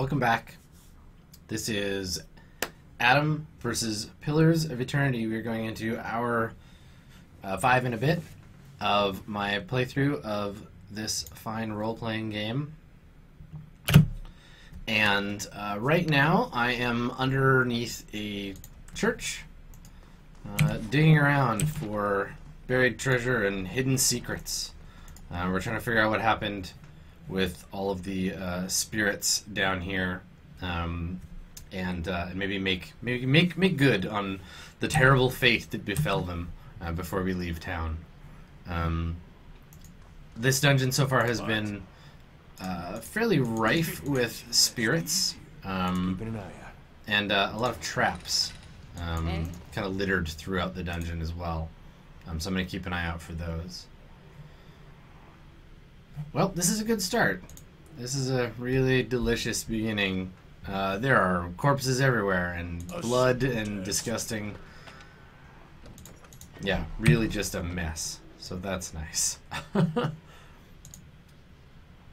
Welcome back. This is Adam versus Pillars of Eternity. We're going into hour 5 and a bit of my playthrough of this fine role-playing game. And right now I am underneath a church, digging around for buried treasure and hidden secrets. We're trying to figure out what happened with all of the spirits down here, and maybe make good on the terrible fate that befell them before we leave town. This dungeon so far has been fairly rife with spirits, and a lot of traps, kind of littered throughout the dungeon as well. So I'm going to keep an eye out for those. Well, this is a good start. This is a really delicious beginning. There are corpses everywhere, and blood, and disgusting. Yeah, really just a mess. So that's nice.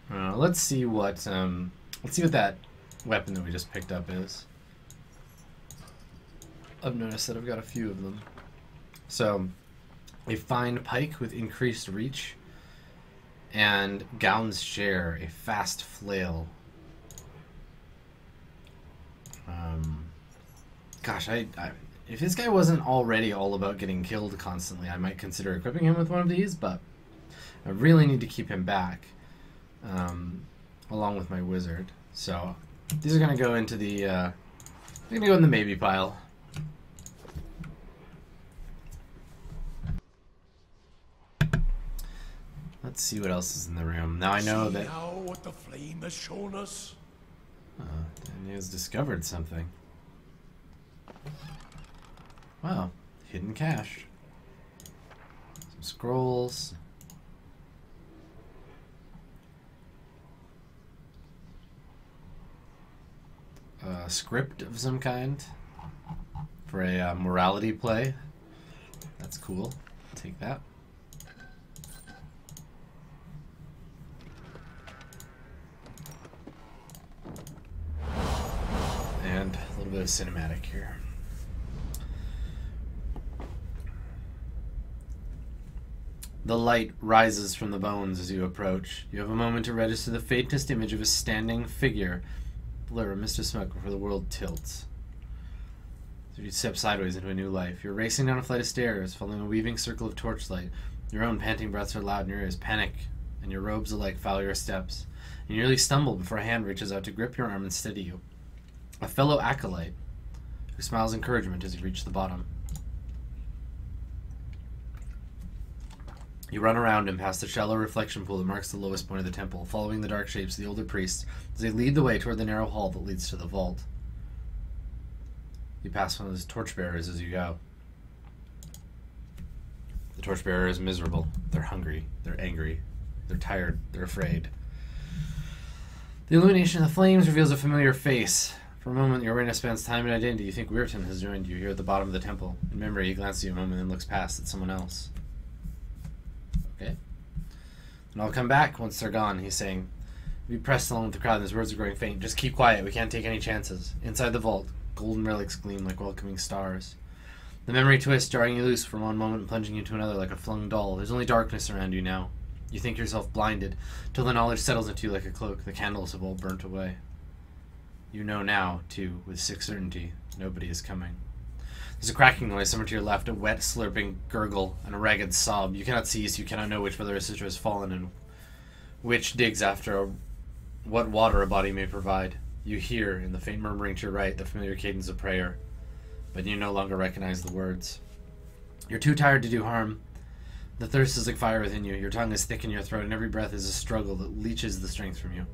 Let's see what that weapon that we just picked up is. I've noticed that I've got a few of them. So, a fine pike with increased reach. And Gown's Share, a fast flail. Gosh, if this guy wasn't already all about getting killed constantly, I might consider equipping him with one of these, but I really need to keep him back, along with my wizard. So these are gonna go into the they're gonna go in the maybe pile. Let's see what else is in the room. Now I know that what the flame has shown us. Danny has discovered something. Wow, hidden cache. Some scrolls. A script of some kind for a morality play. That's cool. Take that. And a little bit of cinematic here. The light rises from the bones as you approach. You have a moment to register the faintest image of a standing figure. Blur, a mist of smoke before the world tilts. So you step sideways into a new life. You're racing down a flight of stairs, following a weaving circle of torchlight. Your own panting breaths are loud in your ears. Panic and your robes alike follow your steps. You nearly stumble before a hand reaches out to grip your arm and steady you. A fellow acolyte who smiles encouragement as you reach the bottom. You run around and past the shallow reflection pool that marks the lowest point of the temple, following the dark shapes of the older priests as they lead the way toward the narrow hall that leads to the vault. You pass one of those torchbearers as you go. The torchbearer is miserable. They're hungry. They're angry. They're tired. They're afraid. The illumination of the flames reveals a familiar face. For a moment, your awareness spans time and identity. You think Weirton has joined you here at the bottom of the temple. In memory, he glances at you a moment and looks past at someone else. Okay. And I'll come back once they're gone, he's saying. You pressed along with the crowd and his words are growing faint. Just keep quiet. We can't take any chances. Inside the vault, golden relics gleam like welcoming stars. The memory twists, jarring you loose from one moment and plunging you to another like a flung doll. There's only darkness around you now. You think yourself blinded, till the knowledge settles into you like a cloak. The candles have all burnt away. You know now, too, with sick certainty, nobody is coming. There's a cracking noise somewhere to your left, a wet, slurping gurgle, and a ragged sob. You cannot see, so you cannot know which brother or sister has fallen and which digs after what water a body may provide. You hear, in the faint murmuring to your right, the familiar cadence of prayer, but you no longer recognize the words. You're too tired to do harm. The thirst is like fire within you. Your tongue is thick in your throat, and every breath is a struggle that leeches the strength from you.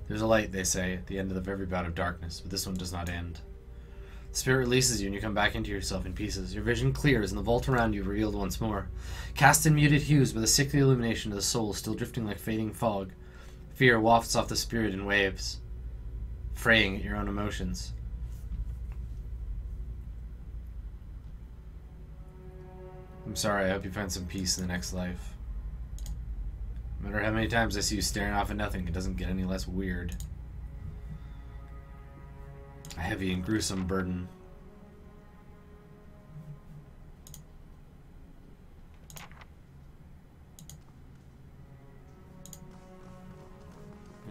There's a light, they say, at the end of every bout of darkness, but this one does not end. The spirit releases you, and you come back into yourself in pieces. Your vision clears, and the vault around you revealed once more. Cast in muted hues, with a sickly illumination of the soul still drifting like fading fog. Fear wafts off the spirit in waves, fraying at your own emotions. I'm sorry, I hope you find some peace in the next life. No matter how many times I see you staring off at nothing, it doesn't get any less weird. A heavy and gruesome burden.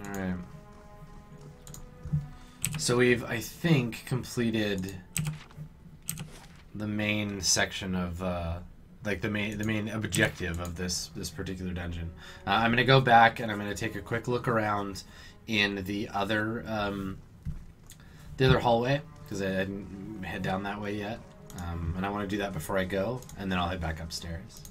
Alright. So we've, I think, completed the main section of, like the main objective of this particular dungeon. I'm gonna go back and I'm gonna take a quick look around in the other hallway because I didn't head down that way yet, and I want to do that before I go, and then I'll head back upstairs.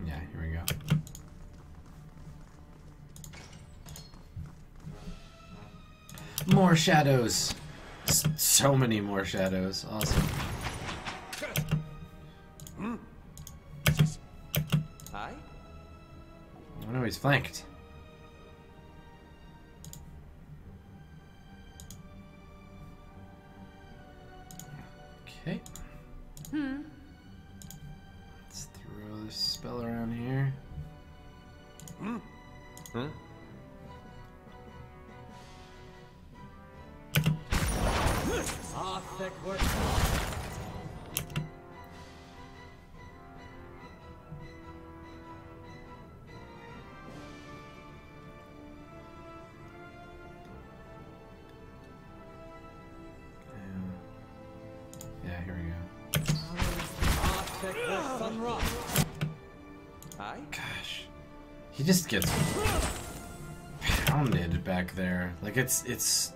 Yeah, here we go. More shadows. So many more shadows. Awesome. Hi? Oh no, he's flanked. Okay. Let's throw this spell around here. Ah, thick work. Yeah, here we go. Ah, thick work, sun rock. Hi? Gosh. He just gets pounded back there. Like it's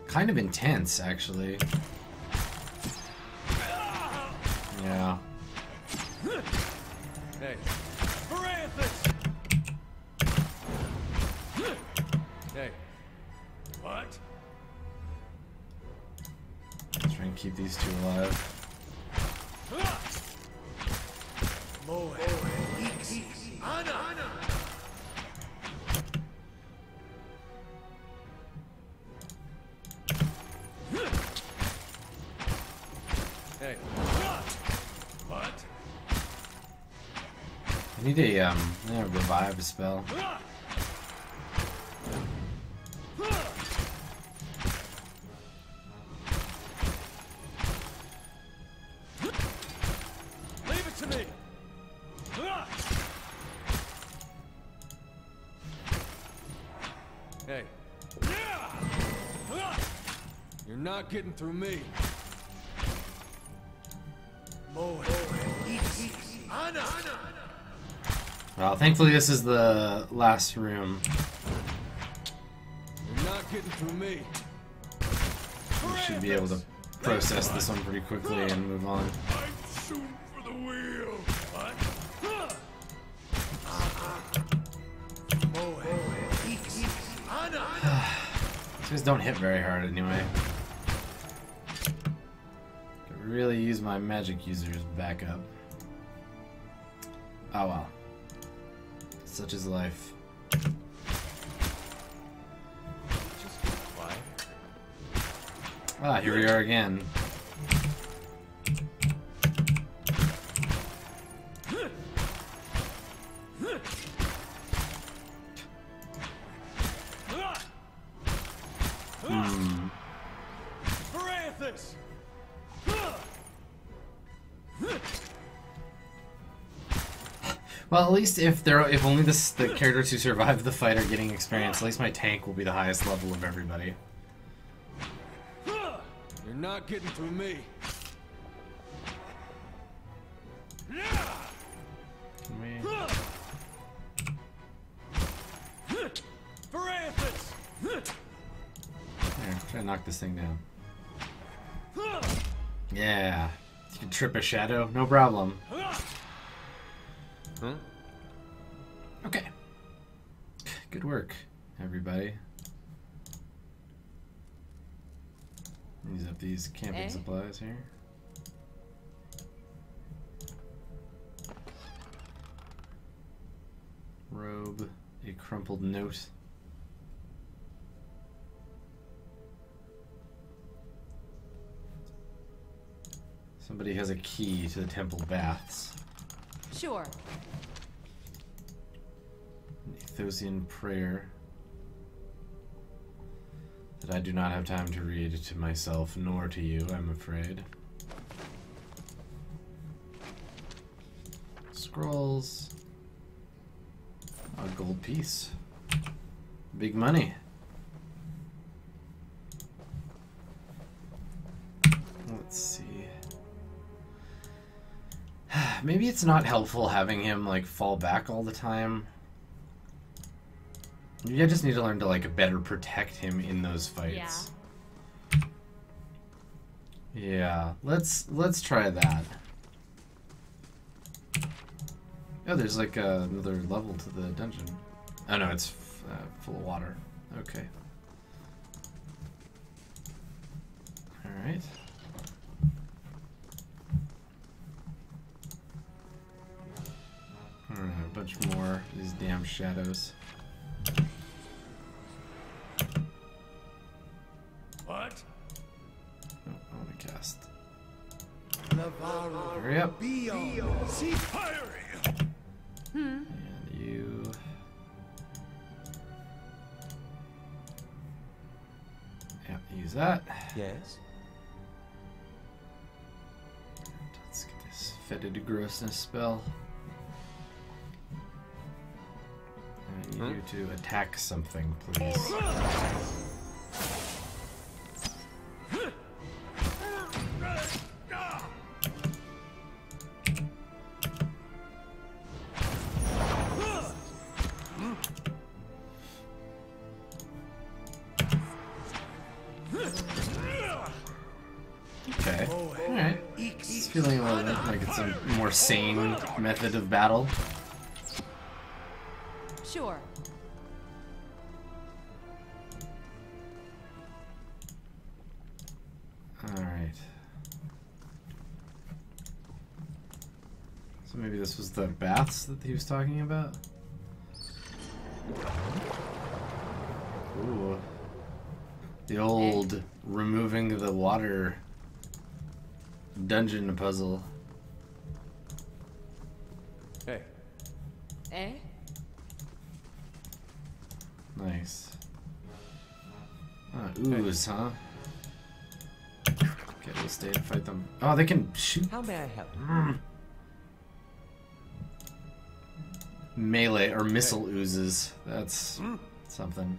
kind of intense, actually. Yeah. Hey. Francis! Hey. What? Let's try and keep these two alive. Hey. What? I need a revive spell. Leave it to me! Hey. You're not getting through me. Well, thankfully this is the last room. You're not getting through me. We should be able to process this one pretty quickly and move on. I'm soon for the wheel. What? These guys don't hit very hard anyway. Could really use my magic users back up. Oh well. Such is life. Ah, here we are again. Francis! Well, at least if only the characters who survive the fight are getting experience, at least my tank will be the highest level of everybody. You're not getting through me. Can we... Francis! There, try to knock this thing down. Yeah. You can trip a shadow, no problem. Huh? Okay. Good work, everybody. Use up these camping supplies here. Robe, a crumpled note. Somebody has a key to the temple baths. Sure. A Athosian prayer that I do not have time to read to myself nor to you, I'm afraid. Scrolls. A gold piece. Big money. Let's see. Maybe it's not helpful having him like fall back all the time. Maybe I just need to learn to like better protect him in those fights. Yeah, let's try that. Oh, there's like another level to the dungeon. Oh no, it's full of water. Okay. All right. I don't know, a bunch more of these damn shadows. What? Oh, I want to cast. Navarro. Hurry up. See firing! And you. Yeah, use that. Yes. Let's get this fetid grossness spell. I need you to attack something, please. Okay. Alright. It's feeling a little bit like it's a more sane method of battle. Sure. Alright. So maybe this was the baths that he was talking about? Ooh. The old removing the water dungeon puzzle. Hey. Eh? Nice. Ooze, huh? Okay, we'll stay and fight them. Oh, they can shoot. How may I help? Melee or missile oozes. That's something.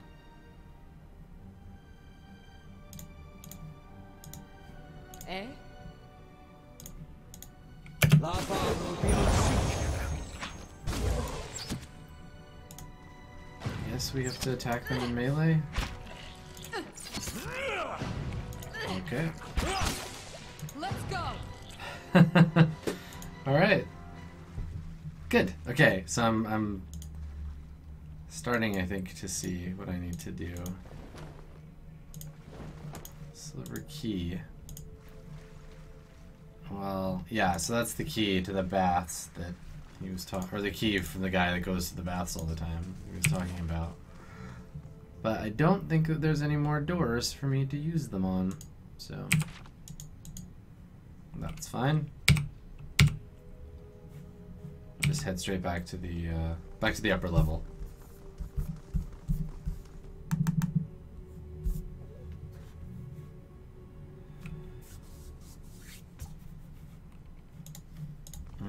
Eh? Yes, we have to attack them in melee. Okay. Let's go. All right. Good. Okay, so I'm starting, I think, to see what I need to do. Silver key. Well, yeah, so that's the key to the baths that he was talking, or the key from the guy that goes to the baths all the time he was talking about. But I don't think that there's any more doors for me to use them on, so that's fine. I'll just head straight back to the upper level.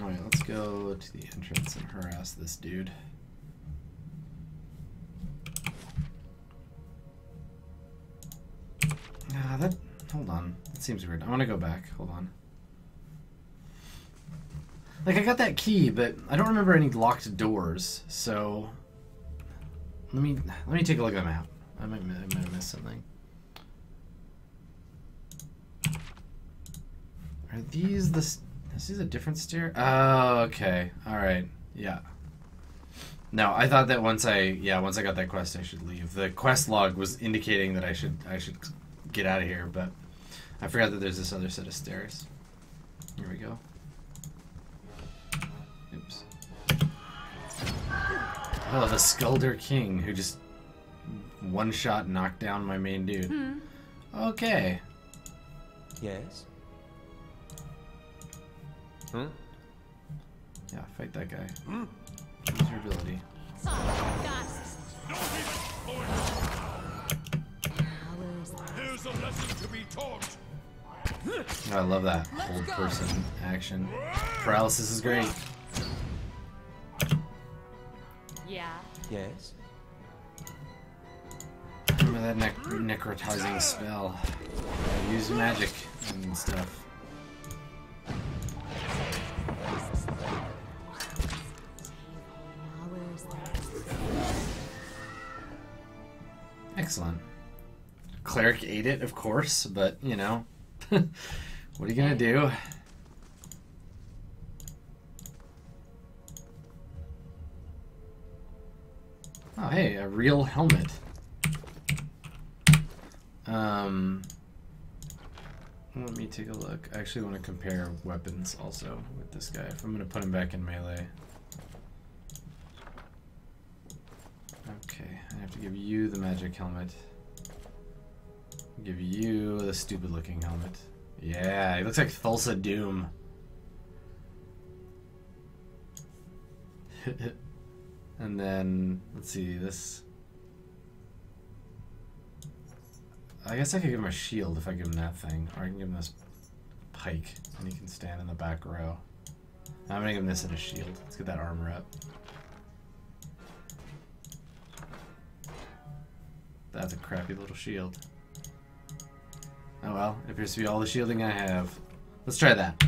Alright, let's go to the entrance and harass this dude. Hold on. That seems weird. I want to go back. Hold on. Like, I got that key, but I don't remember any locked doors, so let me take a look at the map. I might have missed something. Are these the... Is this a different stair? Oh, okay. Alright. Yeah. No, I thought that once I got that quest, I should leave. The quest log was indicating that I should get out of here, but I forgot that there's this other set of stairs. Here we go. Oops. Oh, the Skulder King, who just one-shot knocked down my main dude. Okay. Yes. Hmm? Yeah, fight that guy. Use your ability. Got Oh, I love that Let's old go. person action. Paralysis is great. Yeah. Yes. Remember that necrotizing spell. Use magic and stuff. Excellent. Cleric ate it, of course, but, you know, what are you gonna do? Oh, hey, a real helmet. Let me take a look. I actually want to compare weapons also with this guy. If I'm going to put him back in melee. Okay, I have to give you the magic helmet. Give you the stupid looking helmet. Yeah, he looks like Thulsa Doom. And then, let's see, this... I guess I could give him a shield if I give him that thing. Or I can give him this pike, and he can stand in the back row. I'm gonna give him this and a shield. Let's get that armor up. That's a crappy little shield. Oh well, it appears to be all the shielding I have. Let's try that.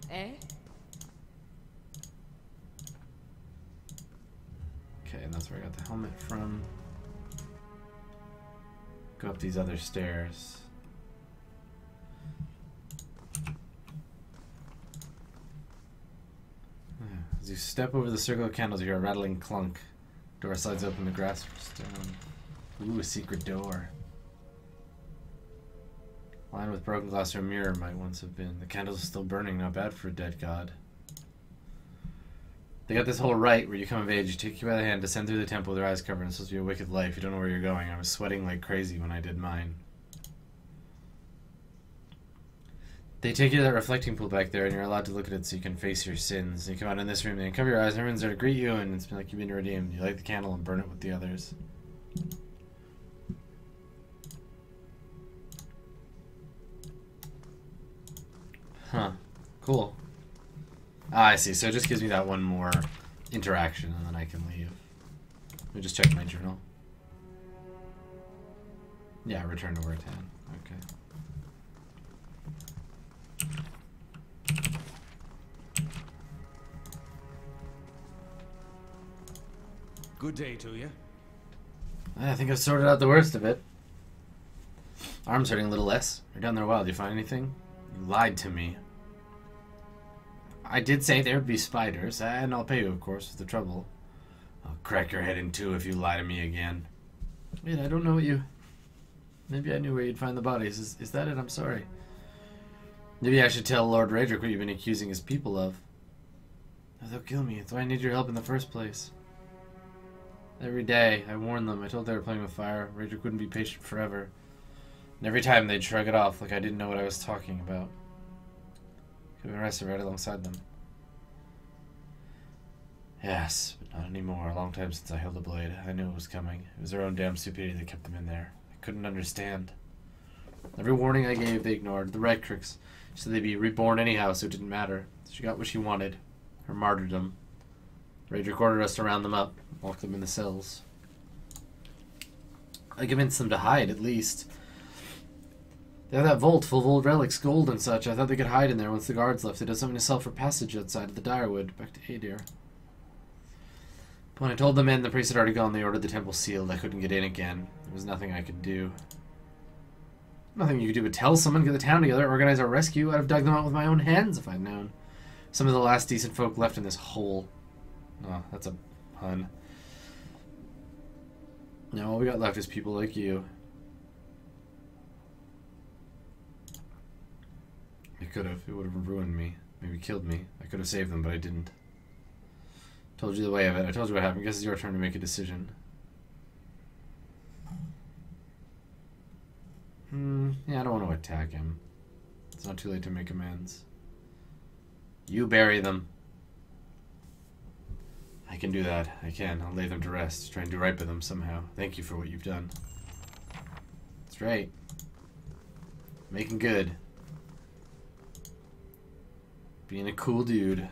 Eh? Okay, and that's where I got the helmet from. Go up these other stairs. As you step over the circle of candles, you hear a rattling clunk. Door slides open, the grass stone. Ooh, a secret door. Lined with broken glass or a mirror might once have been. The candles are still burning, not bad for a dead god. They got this whole rite where you come of age, you take you by the hand, descend through the temple with your eyes covered, and it's supposed to be a wicked life. You don't know where you're going. I was sweating like crazy when I did mine. They take you to that reflecting pool back there, and you're allowed to look at it so you can face your sins. And you come out in this room, and you cover your eyes, and everyone's there to greet you, and it's been like you've been redeemed. You light the candle and burn it with the others. Huh. Cool. Ah, I see. So it just gives me that one more interaction, and then I can leave. Let me just check my journal. Yeah, return to Wartan. Okay. Good day to you. I think I've sorted out the worst of it. Arm's hurting a little less. You're down there wild. Did you find anything? You lied to me. I did say there would be spiders, and I'll pay you, of course, for the trouble. I'll crack your head in two if you lie to me again. Wait, I don't know what you... Maybe I knew where you'd find the bodies. Is that it? I'm sorry. Maybe I should tell Lord Raedric what you've been accusing his people of. Oh, they'll kill me. That's why I need your help in the first place. Every day, I warned them. I told they were playing with fire. Raedric wouldn't be patient forever. And every time, they'd shrug it off like I didn't know what I was talking about. Could have been arrested right alongside them. Yes, but not anymore. A long time since I held a blade. I knew it was coming. It was their own damn stupidity that kept them in there. I couldn't understand. Every warning I gave, they ignored. The Redcrix said they'd be reborn anyhow, so it didn't matter. She got what she wanted. Her martyrdom. Raedric ordered us to round them up, lock them in the cells. I convinced them to hide, at least. They have that vault full of old relics, gold and such. I thought they could hide in there once the guards left. They did something to sell for passage outside of the Direwood, back to Aedir. But when I told the men the priest had already gone, they ordered the temple sealed. I couldn't get in again. There was nothing I could do. Nothing you could do but tell someone, get the town together, organize our rescue. I'd have dug them out with my own hands if I'd known. Some of the last decent folk left in this hole. Oh, that's a pun. Now all we got left is people like you. I could have. It would have ruined me. Maybe killed me. I could have saved them, but I didn't. Told you the way of it. I told you what happened. I guess it's your turn to make a decision. Yeah, I don't want to attack him. It's not too late to make amends. You bury them. I can do that. I can. I'll lay them to rest. Try and do right by them somehow. Thank you for what you've done. That's right. Making good. Being a cool dude.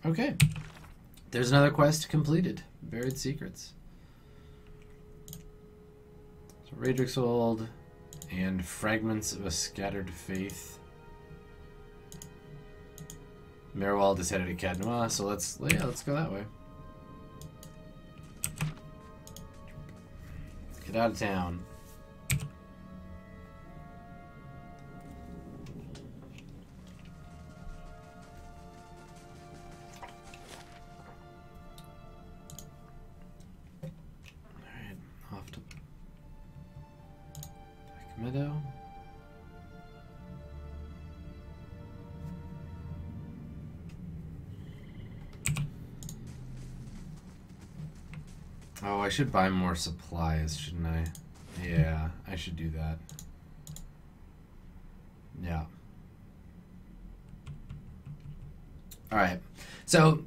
Okay. There's another quest completed. Buried Secrets. So Radric's Old and Fragments of a Scattered Faith. Merwald is headed to Cadnois, so let's go that way. Let's get out of town. Alright, off to Black Meadow. Oh, I should buy more supplies, shouldn't I? Yeah, I should do that. Yeah. Alright, so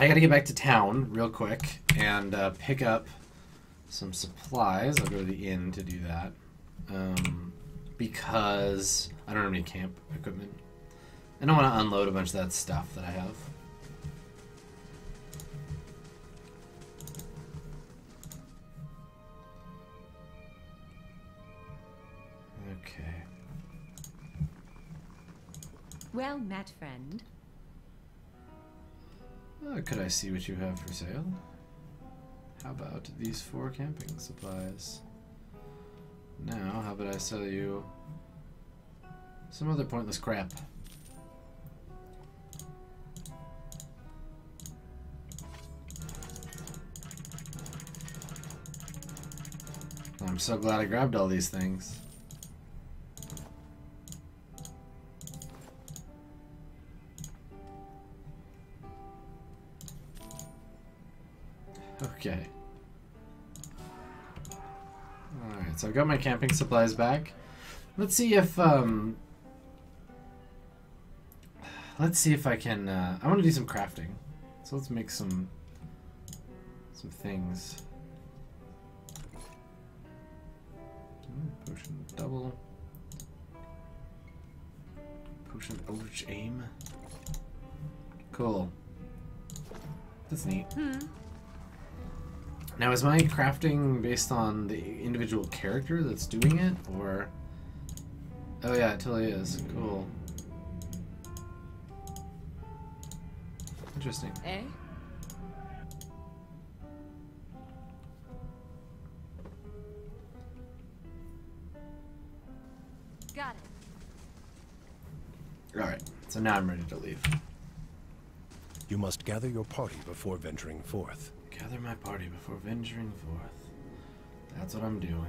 I gotta get back to town real quick and pick up some supplies. I'll go to the inn to do that. Because I don't have any camp equipment. I don't want to unload a bunch of that stuff that I have. Okay. Well met, friend. Could I see what you have for sale? How about these 4 camping supplies? Now, how about I sell you some other pointless crap? I'm so glad I grabbed all these things. Okay. Alright, so I've got my camping supplies back. Let's see if I can I want to do some crafting. So let's make some things. Potion double. Potion Eldritch Aim. Cool. That's neat. Now, is my crafting based on the individual character that's doing it, or... Oh yeah, it totally is. Cool. Interesting. Eh? Got it. Alright, so now I'm ready to leave. You must gather your party before venturing forth. Gather my party before venturing forth. That's what I'm doing.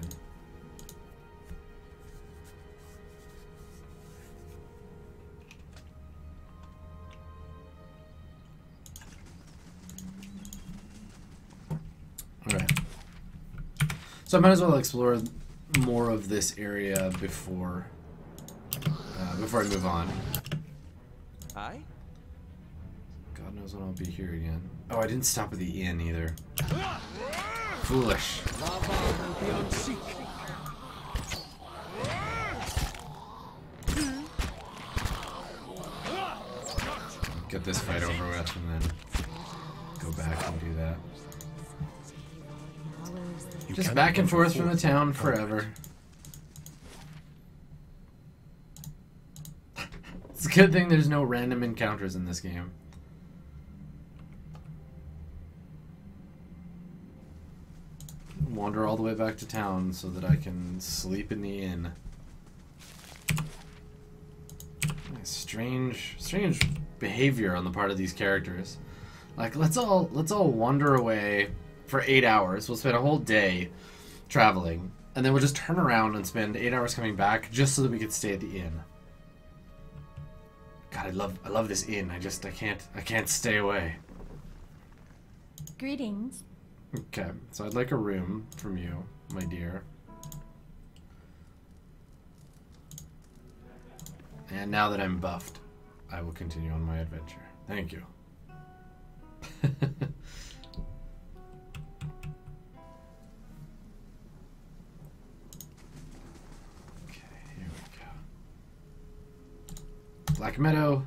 Alright. So I might as well explore more of this area before I move on. Aye? God knows when I'll be here again. Oh, I didn't stop at the inn either. Foolish. Get this fight over with and then go back and do that. Just back and forth from the town forever. It's a good thing there's no random encounters in this game. Wander all the way back to town so that I can sleep in the inn. Strange behavior on the part of these characters. Like, let's all wander away for 8 hours. We'll spend a whole day traveling, and then we'll just turn around and spend 8 hours coming back just so that we could stay at the inn. God, I love this inn. I can't stay away. Greetings. Okay, so I'd like a room from you, my dear. And now that I'm buffed, I will continue on my adventure. Thank you. Black Meadow.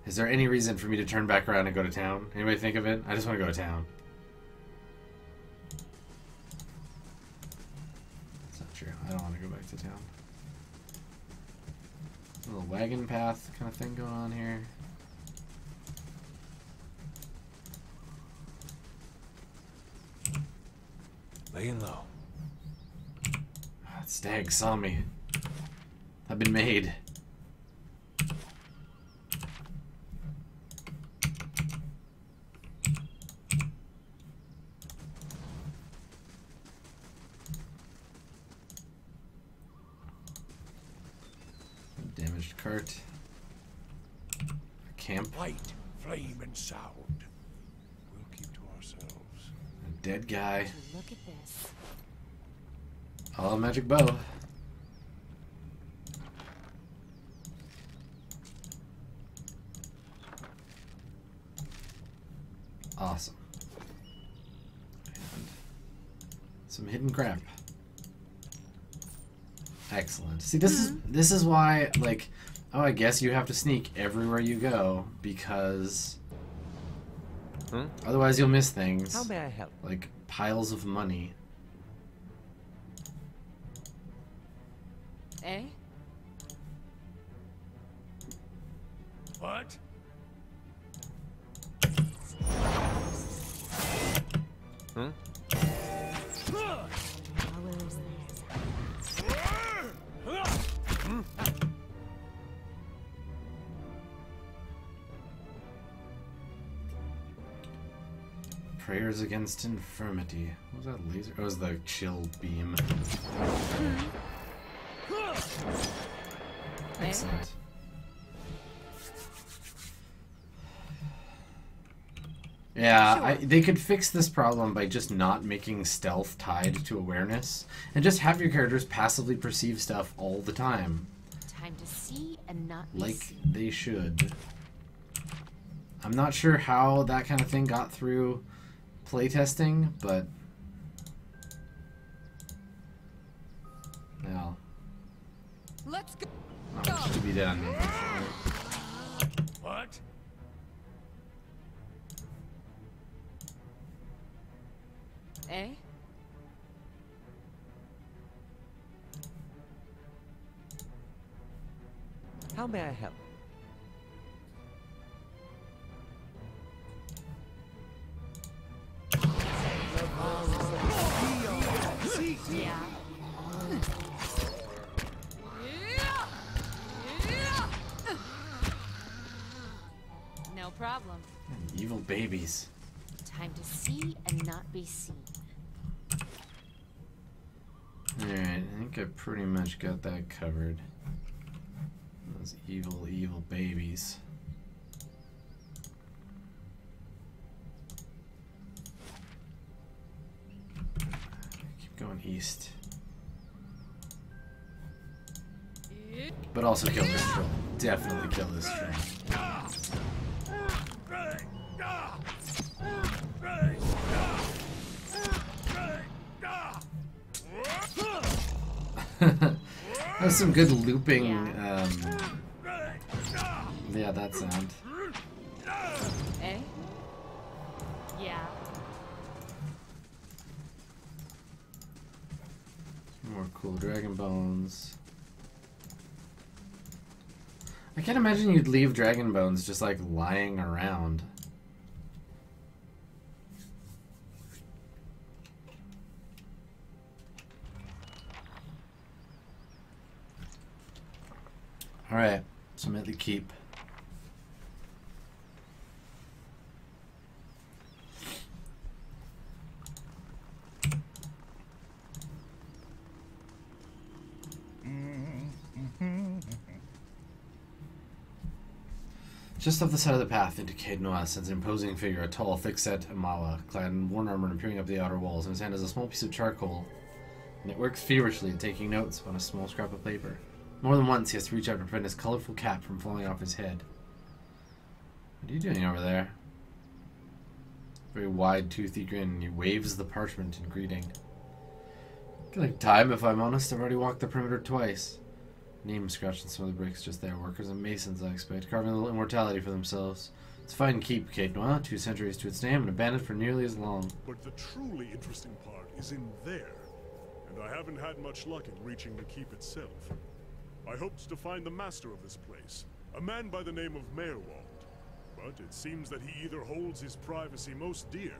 Is there any reason for me to turn back around and go to town? Anybody think of it? I just want to go to town. That's not true. I don't want to go back to town. A little wagon path kind of thing going on here. Laying low. That stag saw me. I've been made. Damaged cart. A camp. Light, flame, and sound. We'll keep to ourselves. A dead guy. Look at this. Oh, magic bow. Awesome. And some hidden crap. Excellent. See, this is why, like, oh, I guess you have to sneak everywhere you go because otherwise you'll miss things. How may I help? Like piles of money. Eh? What? Prayers against infirmity. What was that laser? Oh, it was the chill beam. Excellent. Yeah, they could fix this problem by just not making stealth tied to awareness and just have your characters passively perceive stuff all the time. Time to see and not be Like seen. they should. I'm not sure how that kind of thing got through playtesting, but well, Let's go. not much to be done, unfortunately. What? Eh? How may I help? Yeah. No problem. Evil babies. Time to see and not be seen. Alright, I think I pretty much got that covered. Those evil, evil babies. Keep going east. But also kill this troll. Definitely kill this troll. That's some good looping. Yeah, that sound. Eh? Yeah. More cool dragon bones. I can't imagine you'd leave dragon bones just like lying around. Alright, so I'm at the keep. Just off the side of the path into Cade Noir stands an imposing figure, a tall, thick-set Amawa, clad in worn armor and peering up the outer walls. In his hand is a small piece of charcoal, and it works feverishly at taking notes on a small scrap of paper. More than once, he has to reach out to prevent his colorful cap from falling off his head. What are you doing over there? Very wide, toothy grin. He waves the parchment in greeting. I feel like time, if I'm honest. I've already walked the perimeter twice. Name scratched on some of the bricks just there. Workers and masons, I expect, carving a little immortality for themselves. It's a fine keep, Kate Noir. 2 centuries to its name and abandoned for nearly as long. But the truly interesting part is in there. And I haven't had much luck in reaching the keep itself. I hoped to find the master of this place, a man by the name of Merwald. But it seems that he either holds his privacy most dear,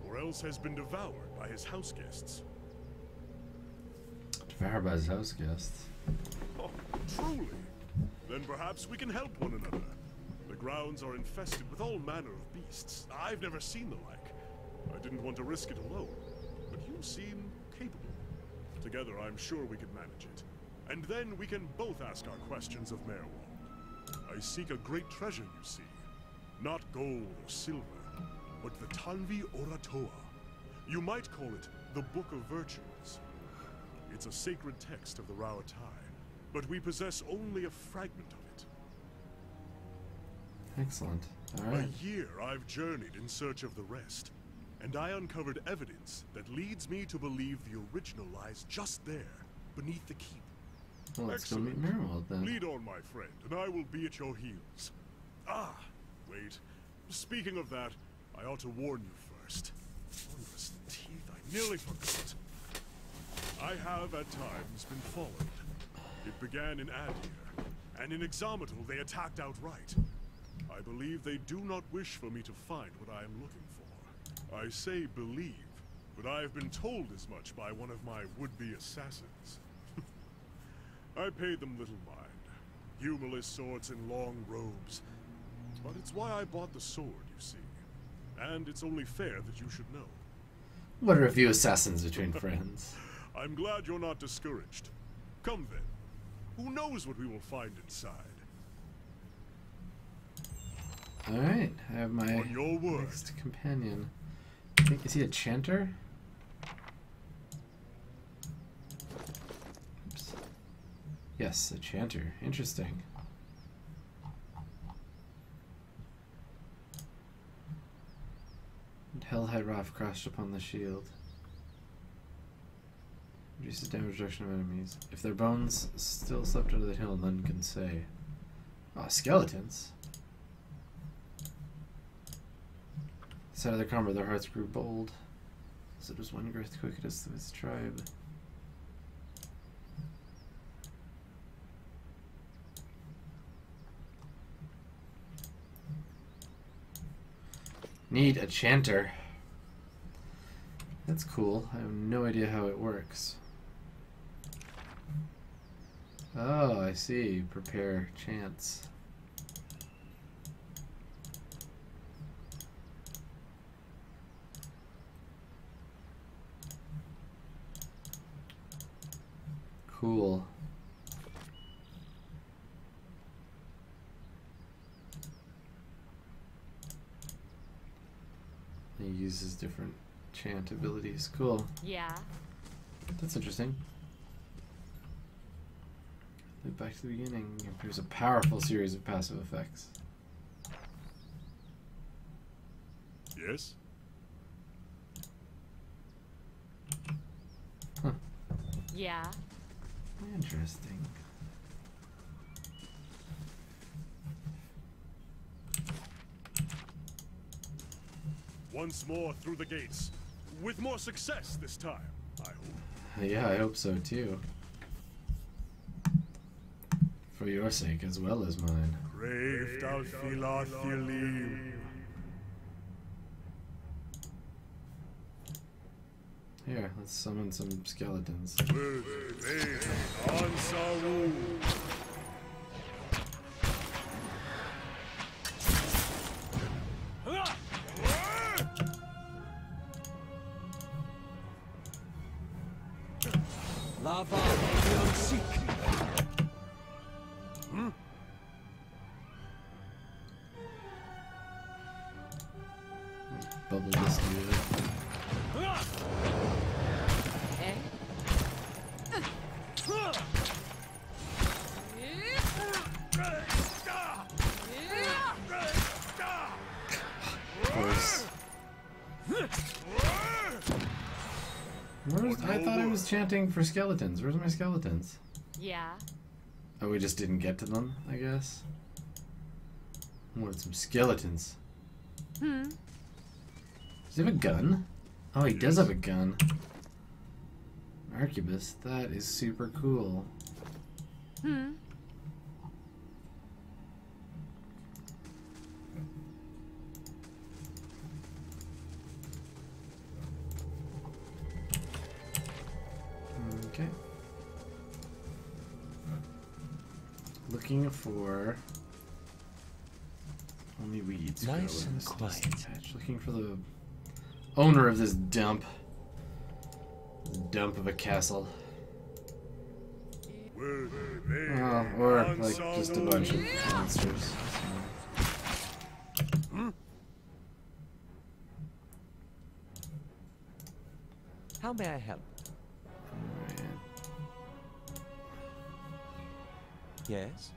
or else has been devoured by his house guests. Devoured by his house guests? Oh, truly? Then perhaps we can help one another. The grounds are infested with all manner of beasts. I've never seen the like. I didn't want to risk it alone, but you seem capable. Together, I'm sure we could manage it. And then we can both ask our questions of Merwald. I seek a great treasure, you see. Not gold or silver, but the Tanvi Oratoa. You might call it the Book of Virtues. It's a sacred text of the Rauatai, but we possess only a fragment of it. Excellent. Alright. A year I've journeyed in search of the rest, and I uncovered evidence that leads me to believe the original lies just there, beneath the keep. Well, let's go meet Merwald then. Lead on, my friend, and I will be at your heels. Ah, wait. Speaking of that, I ought to warn you first. Wondrous teeth, I nearly forgot. I have at times been followed. It began in Adir, and in Exometal they attacked outright. I believe they do not wish for me to find what I am looking for. I say believe, but I have been told as much by one of my would-be assassins. I paid them little mind. Humorless swords and long robes. But it's why I bought the sword, you see. And it's only fair that you should know. What are a few assassins between friends? I'm glad you're not discouraged. Come then. Who knows what we will find inside? Alright, I have my On your word. next companion. Is he a chanter? Oops. Yes, a chanter. Interesting. And Hellhide Roth crashed upon the shield. Reduces damage reduction of enemies. If their bones still slept under the hill, none can say. Ah, skeletons. Side of their combat, their hearts grew bold. So does one growth quickest of his tribe. Need a chanter. That's cool. I have no idea how it works. Oh, I see. Prepare chants. Cool. He uses different chant abilities. Cool. Yeah. That's interesting. Look back to the beginning. There's a powerful series of passive effects. Yes? Huh. Yeah. Interesting. Once more through the gates. With more success this time, I hope. Yeah, I hope so too. For your sake as well as mine. Brave Dalfilathilim. Here, let's summon some skeletons. Ansaru. Lava Leon Bubble this dude. Eh? Of course. I thought I was chanting for skeletons. Where's my skeletons? Yeah. Oh, we just didn't get to them, I guess. Wanted some skeletons. Does he have a gun? Oh, he does have a gun. Arquebus, that is super cool. Okay. Looking for only weeds. Nice and quiet. Patch. Looking for the owner of this dump. This dump of a castle. Well, or like just a bunch of monsters. How may I help? Alright. Yes?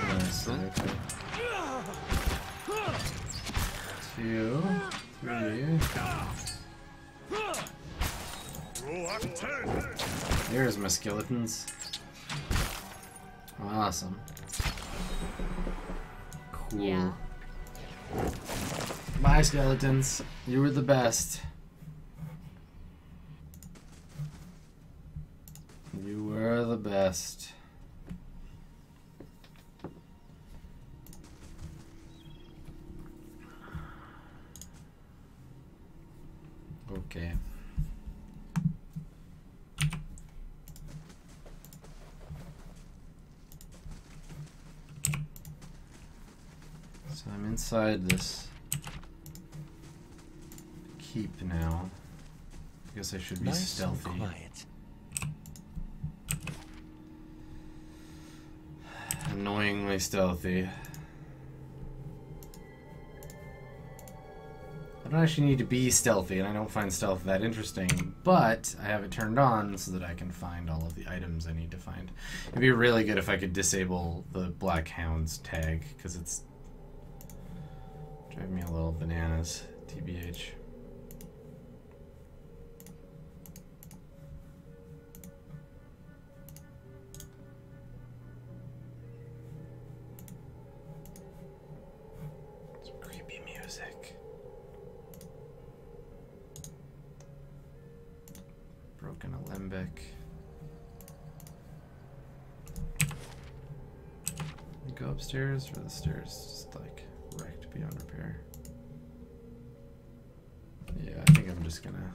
Nice, okay. 2, 3. There's my skeletons. Awesome. Cool. Yeah. Bye, skeletons. You were the best. You were the best. Okay. So I'm inside this keep now. I guess I should be Nice stealthy. and quiet. Annoyingly stealthy. I don't actually need to be stealthy, and I don't find stealth that interesting, but I have it turned on so that I can find all of the items I need to find. It'd be really good if I could disable the Black Hounds tag, because it's driving me a little bananas, TBH. Some creepy music. Broken alembic. You go upstairs, or the stairs just like wrecked beyond repair? Yeah, I think I'm just gonna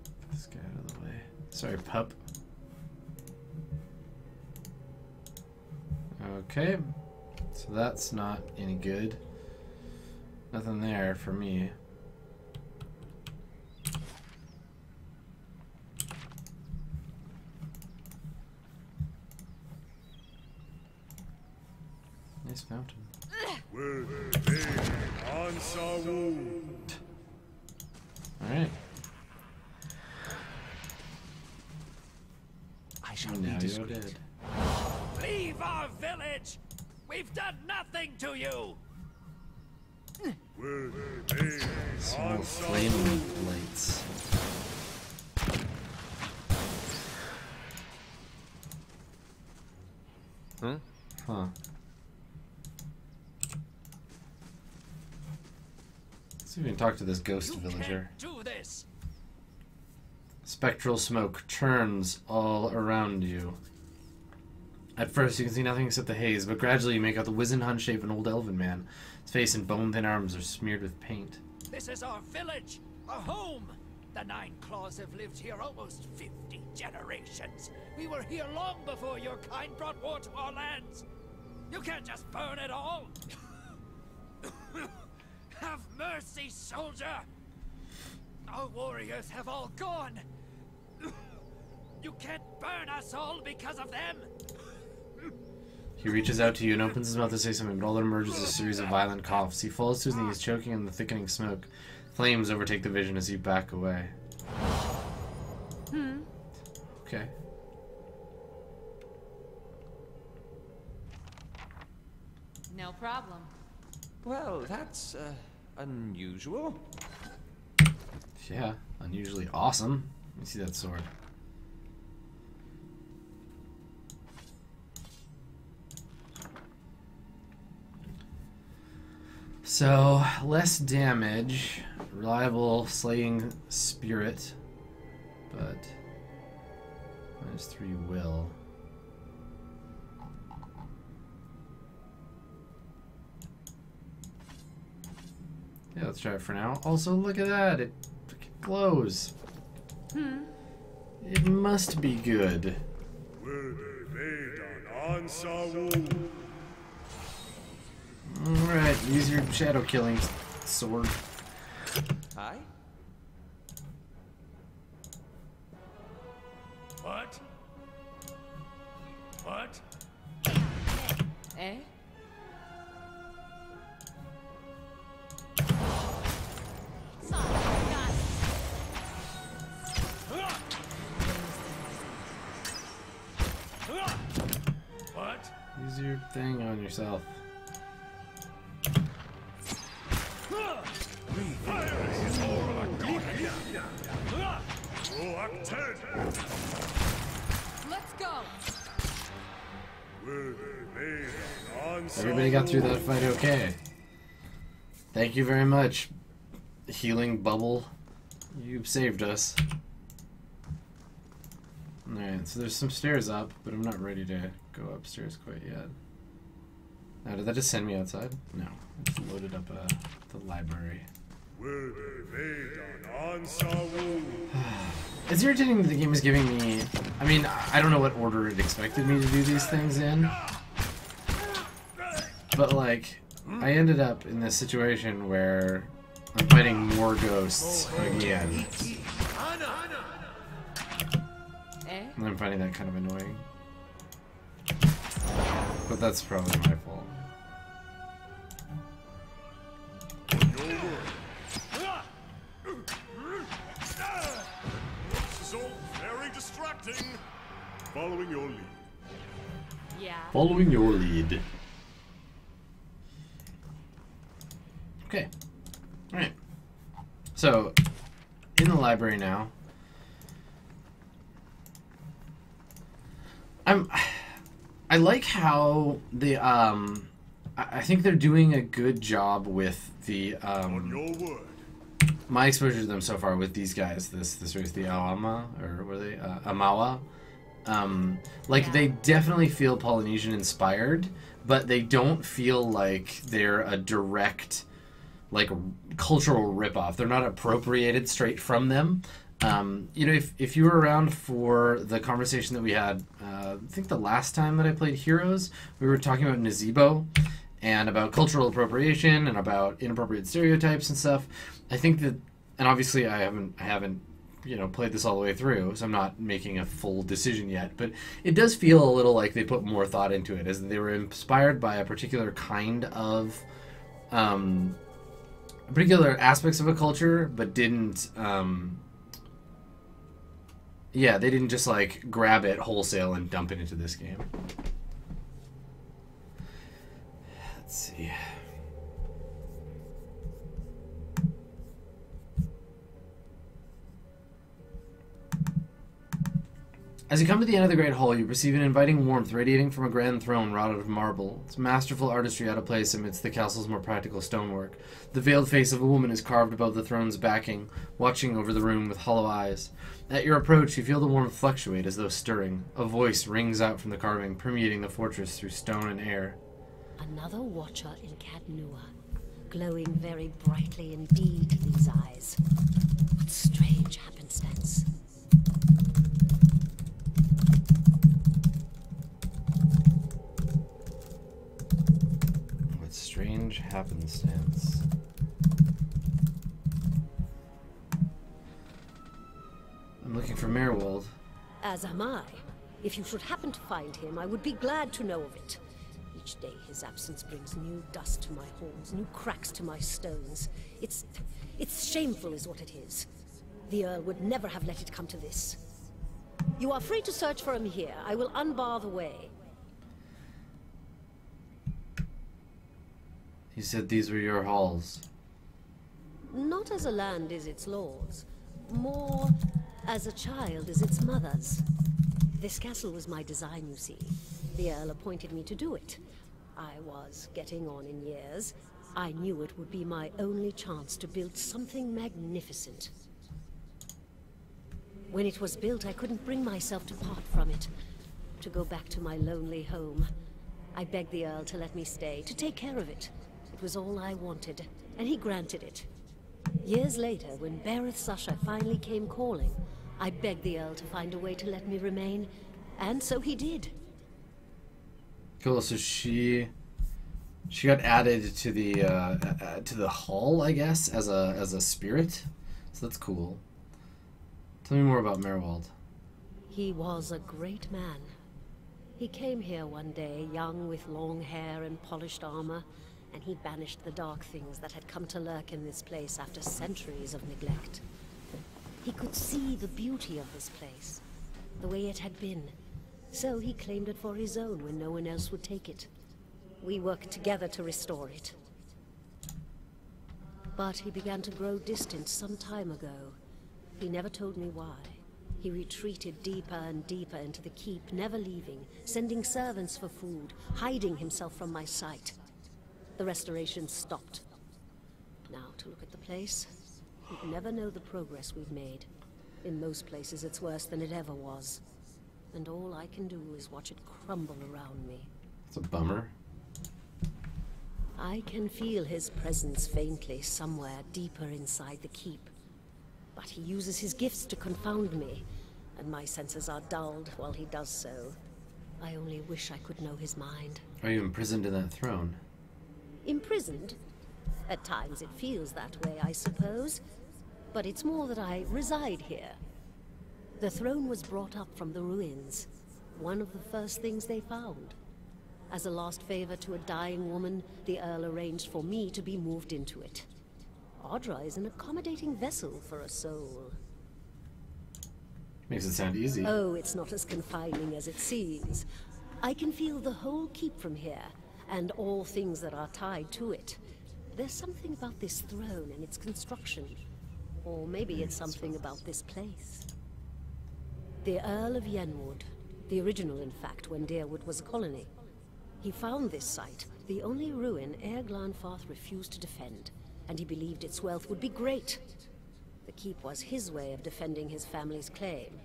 get this guy out of the way. Sorry, pup. Okay, so that's not any good. Nothing there for me. Nice fountain. Alright. I shall Now be you're discreet. dead. Leave our village! We've done nothing to you! Small flame lights. Huh. Let's see if we can talk to this ghost villager. Do this! Spectral smoke churns all around you. At first, you can see nothing except the haze, but gradually you make out the wizened, hun-shape of an old elven man. His face and bone-thin arms are smeared with paint. This is our village, our home. The Nine Claws have lived here almost 50 generations. We were here long before your kind brought war to our lands. You can't just burn it all. Have mercy, soldier. Our warriors have all gone. You can't burn us all because of them. He reaches out to you and opens his mouth to say something, but all that emerges is a series of violent coughs. He falls to his knees, choking in the thickening smoke. Flames overtake the vision as you back away. Okay. No problem. Well, that's unusual. Yeah, unusually awesome. Let me see that sword. So, less damage, reliable slaying spirit, but -3 will. Yeah, let's try it for now. Also, look at that. It glows. It must be good. Alright, use your shadow killing sword. Aye? What? What? Eh? What? Use your thing on yourself. Let's go. Everybody got through that fight okay. Thank you very much, healing bubble. You saved us. Alright, so there's some stairs up, but I'm not ready to go upstairs quite yet. Now, did that just send me outside? No. I just loaded up the library. It's irritating that the game is giving me... I mean, I don't know what order it expected me to do these things in. But, like, I ended up in this situation where I'm fighting more ghosts again. Eh? And I'm finding that kind of annoying. But that's probably my fault. This is all very distracting. Following your lead. Yeah. Following your lead. Okay. Alright. So, in the library now. I like how the I think they're doing a good job with the On your word. my exposure to them so far with these guys, this race, the Awama, or were they Amawa? Like they definitely feel Polynesian inspired, but they don't feel like they're a direct like cultural ripoff. They're not appropriated straight from them. You know, if you were around for the conversation that we had, I think the last time that I played Heroes, we were talking about Nazebo and about cultural appropriation and about inappropriate stereotypes and stuff. I think that, and obviously I haven't, you know, played this all the way through, so I'm not making a full decision yet. But it does feel a little like they put more thought into it, as they were inspired by a particular kind of, particular aspects of a culture, but didn't. Yeah, they didn't just like grab it wholesale and dump it into this game. Let's see. As you come to the end of the Great Hall, you perceive an inviting warmth radiating from a grand throne wrought out of marble. Its masterful artistry out of place amidst the castle's more practical stonework. The veiled face of a woman is carved above the throne's backing, watching over the room with hollow eyes. At your approach, you feel the warmth fluctuate as though stirring. A voice rings out from the carving, permeating the fortress through stone and air. Another watcher in Cadnua, glowing very brightly indeed, these eyes. What strange happenstance. What strange happenstance. I'm looking for Merwold. As am I. If you should happen to find him, I would be glad to know of it. Each day his absence brings new dust to my halls, new cracks to my stones. It's shameful is what it is. The Earl would never have let it come to this. You are free to search for him here. I will unbar the way. He said these were your halls. Not as a land is its lord's, more as a child is its mother's. This castle was my design, you see. The Earl appointed me to do it. I was getting on in years. I knew it would be my only chance to build something magnificent. When it was built, I couldn't bring myself to part from it, to go back to my lonely home. I begged the Earl to let me stay, to take care of it. It was all I wanted, and he granted it. Years later, when Bereth's usher finally came calling, I begged the Earl to find a way to let me remain, and so he did. Cool. So she got added to the hall, I guess, as a spirit. So that's cool. Tell me more about Merwald. He was a great man. He came here one day, young with long hair and polished armor, and he banished the dark things that had come to lurk in this place after centuries of neglect. He could see the beauty of this place, the way it had been, so he claimed it for his own when no one else would take it. We worked together to restore it. But he began to grow distant some time ago. He never told me why. He retreated deeper and deeper into the keep, never leaving, sending servants for food, hiding himself from my sight. The restoration stopped. Now, to look at the place, you'd never know the progress we've made. In most places, it's worse than it ever was. And all I can do is watch it crumble around me. It's a bummer. I can feel his presence faintly somewhere deeper inside the keep. But he uses his gifts to confound me, and my senses are dulled while he does so. I only wish I could know his mind. Are you imprisoned in that throne? Imprisoned? At times it feels that way, I suppose. But it's more that I reside here. The throne was brought up from the ruins, one of the first things they found. As a last favor to a dying woman, the Earl arranged for me to be moved into it. Audra is an accommodating vessel for a soul. Makes it sound easy. Oh, it's not as confining as it seems. I can feel the whole keep from here, and all things that are tied to it. There's something about this throne and its construction. Or maybe it's something about this place. The Earl of Yenwood, the original in fact when Deerwood was a colony. He found this site, the only ruin Ere Glanfarth refused to defend, and he believed its wealth would be great. The keep was his way of defending his family's claim,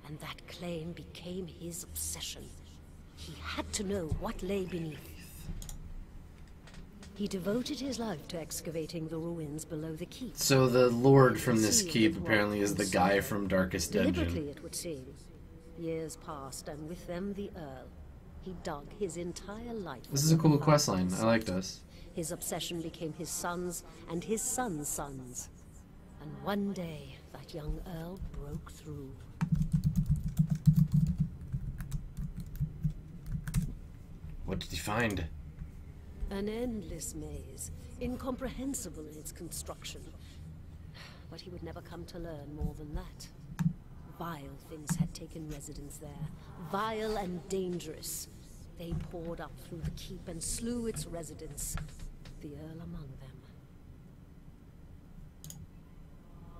and that claim became his obsession. He had to know what lay beneath. He devoted his life to excavating the ruins below the keep. So the lord from this keep apparently is the guy from Darkest Dungeon. Deliberately, it would seem. Years passed, and with them the Earl. He dug his entire life. This is a cool questline. I like this. His obsession became his sons and his sons' sons. And one day, that young Earl broke through. What did he find? An endless maze, incomprehensible in its construction. But he would never come to learn more than that. Vile things had taken residence there, vile and dangerous. They poured up through the keep and slew its residents, the Earl among them.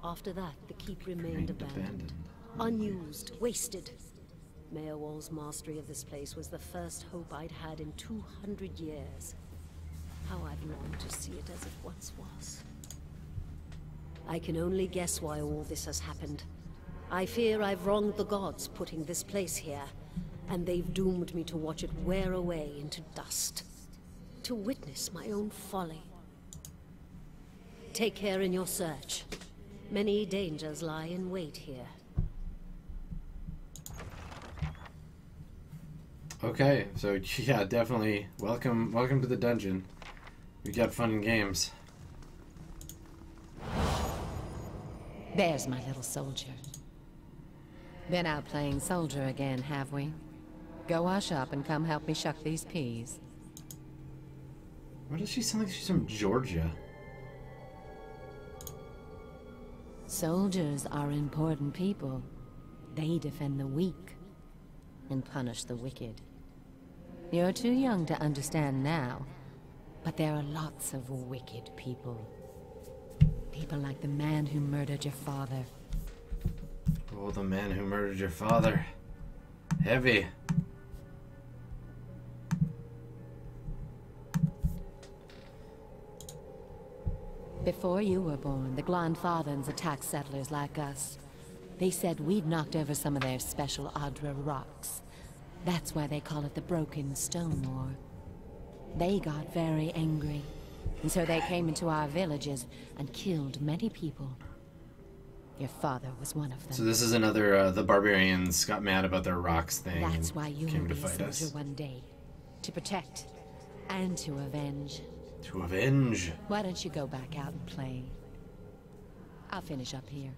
After that, the keep remained abandoned, unused, wasted. Meowall's mastery of this place was the first hope I'd had in 200 years. How I've longed to see it as it once was. I can only guess why all this has happened. I fear I've wronged the gods putting this place here, and they've doomed me to watch it wear away into dust. To witness my own folly. Take care in your search. Many dangers lie in wait here. Okay, so yeah, definitely welcome to the dungeon. We got fun and games. There's my little soldier. Been out playing soldier again, have we? Go wash up and come help me shuck these peas. Why does she sound like she's from Georgia? Soldiers are important people. They defend the weak and punish the wicked. You're too young to understand now, But there are lots of wicked people. People like the man who murdered your father. Oh, the man who murdered your father. Heavy. Before you were born, the Glanfathans attacked settlers like us. They said we'd knocked over some of their special Adra rocks. That's why they call it the Broken Stone War. They got very angry, and so they came into our villages and killed many people. Your father was one of them. So this is another, the barbarians got mad about their rocks thing. That's why you will came to be a fight soldier us. one day. To protect and to avenge. To avenge. Why don't you go back out and play? I'll finish up here.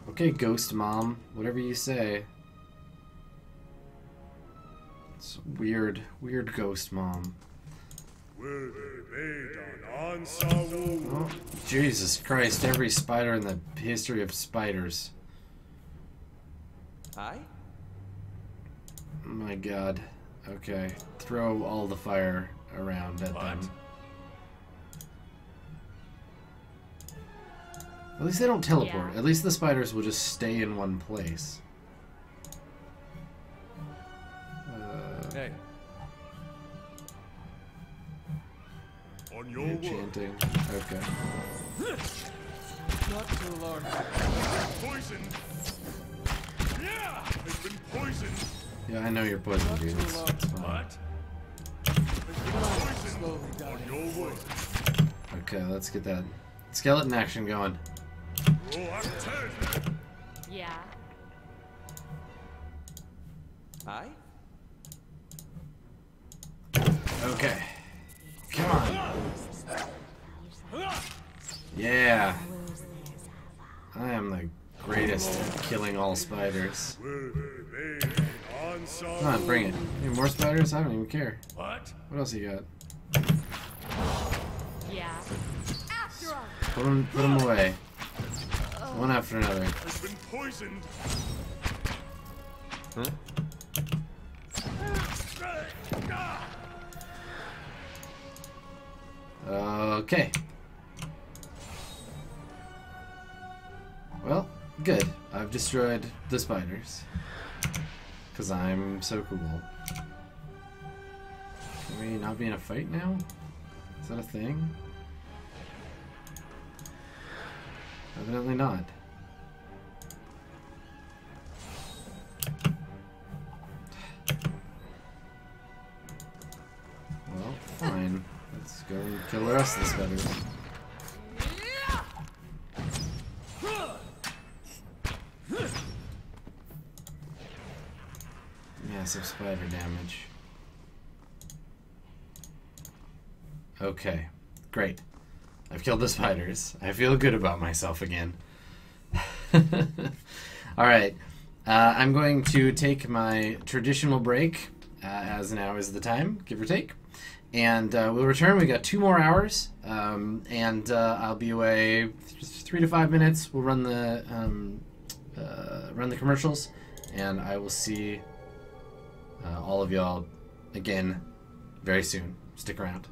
Okay, Ghost Mom. Whatever you say. It's weird. Weird Ghost Mom. Oh, Jesus Christ, every spider in the history of spiders. Aye? Oh my god. Okay. Throw all the fire around at them. At least they don't teleport. Yeah. At least the spiders will just stay in one place. Hey. On your You're word. chanting. Okay. Not too long. Poisoned. Yeah, I've been poisoned. Yeah, I know you're poison, dude. It's fine. Slowly down. On your word. Okay, let's get that skeleton action going. Proactive. Yeah. Aye? Okay. Come on. Yeah. I am the greatest at killing all spiders. Come on, bring it. Any more spiders? I don't even care. What? What else you got? Yeah. After all. Put them away. One after another. I've been poisoned. Huh? Okay. Well, good. I've destroyed the spiders. Because I'm so cool. Can we not be in a fight now? Is that a thing? Evidently not. Well, fine. Let's go and kill the rest of the spiders. Massive spider damage. Okay, great. I've killed the spiders. I feel good about myself again. Alright, I'm going to take my traditional break, as now is the time, give or take. And we'll return. We got 2 more hours, and I'll be away 3 to 5 minutes. We'll run the commercials, and I will see all of y'all again very soon. Stick around.